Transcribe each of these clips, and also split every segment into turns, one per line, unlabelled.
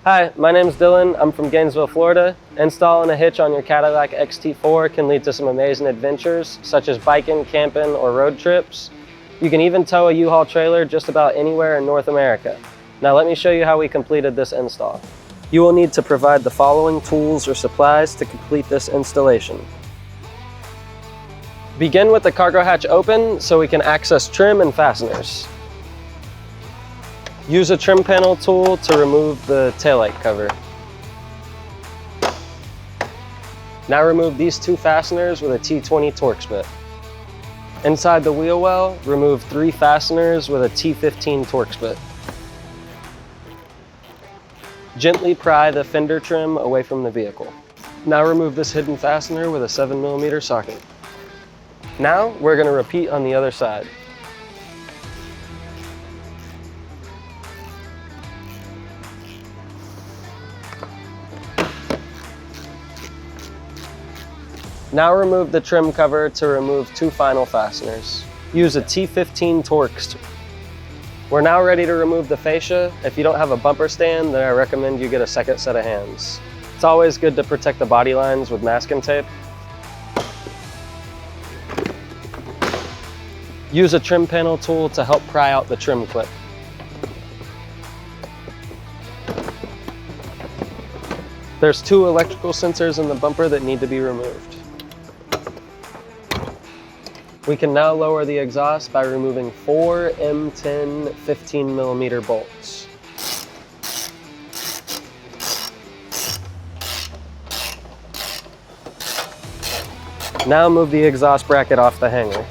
Hi, my name is Dylan. I'm from Gainesville, Florida. Installing a hitch on your Cadillac XT4 can lead to some amazing adventures, such as biking, camping, or road trips. You can even tow a U-Haul trailer just about anywhere in North America. Now let me show you how we completed this install. You will need to provide the following tools or supplies to complete this installation. Begin with the cargo hatch open so we can access trim and fasteners. Use a trim panel tool to remove the taillight cover. Now remove these two fasteners with a T20 Torx bit. Inside the wheel well, remove 3 fasteners with a T15 Torx bit. Gently pry the fender trim away from the vehicle. Now remove this hidden fastener with a 7mm socket. Now we're going to repeat on the other side. Now remove the trim cover to remove 2 final fasteners. Use a T15 Torx. We're now ready to remove the fascia. If you don't have a bumper stand, then I recommend you get a second set of hands. It's always good to protect the body lines with masking tape. Use a trim panel tool to help pry out the trim clip. There's 2 electrical sensors in the bumper that need to be removed. We can now lower the exhaust by removing 4 M10 15mm bolts. Now move the exhaust bracket off the hanger.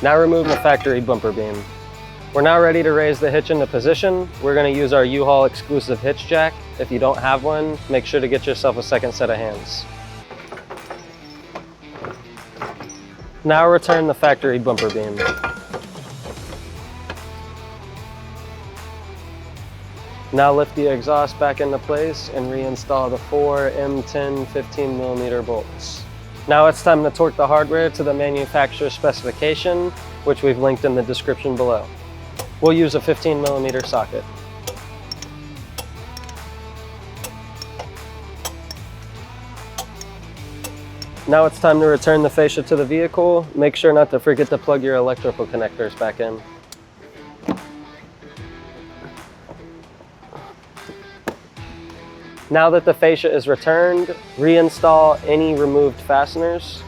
Now remove the factory bumper beam. We're now ready to raise the hitch into position. We're going to use our U-Haul exclusive hitch jack. If you don't have one, make sure to get yourself a second set of hands. Now return the factory bumper beam. Now lift the exhaust back into place and reinstall the 4 M10 15mm bolts. Now it's time to torque the hardware to the manufacturer's specification, which we've linked in the description below. We'll use a 15mm socket. Now it's time to return the fascia to the vehicle. Make sure not to forget to plug your electrical connectors back in. Now that the fascia is returned, reinstall any removed fasteners.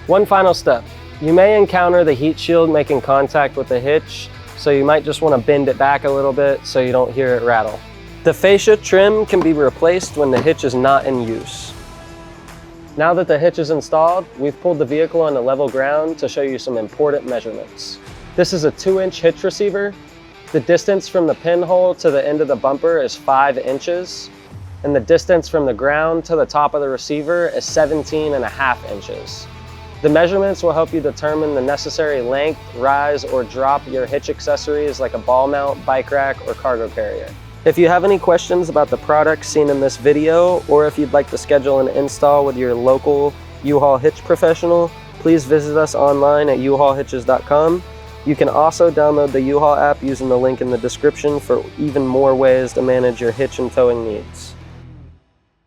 One final step. You may encounter the heat shield making contact with the hitch, so you might just want to bend it back a little bit so you don't hear it rattle. The fascia trim can be replaced when the hitch is not in use. Now that the hitch is installed, we've pulled the vehicle onto level ground to show you some important measurements. This is a 2-inch hitch receiver. The distance from the pinhole to the end of the bumper is 5 inches, and the distance from the ground to the top of the receiver is 17.5 inches. The measurements will help you determine the necessary length, rise, or drop your hitch accessories like a ball mount, bike rack, or cargo carrier. If you have any questions about the products seen in this video, or if you'd like to schedule an install with your local U-Haul hitch professional, please visit us online at uhaulhitches.com. You can also download the U-Haul app using the link in the description for even more ways to manage your hitch and towing needs.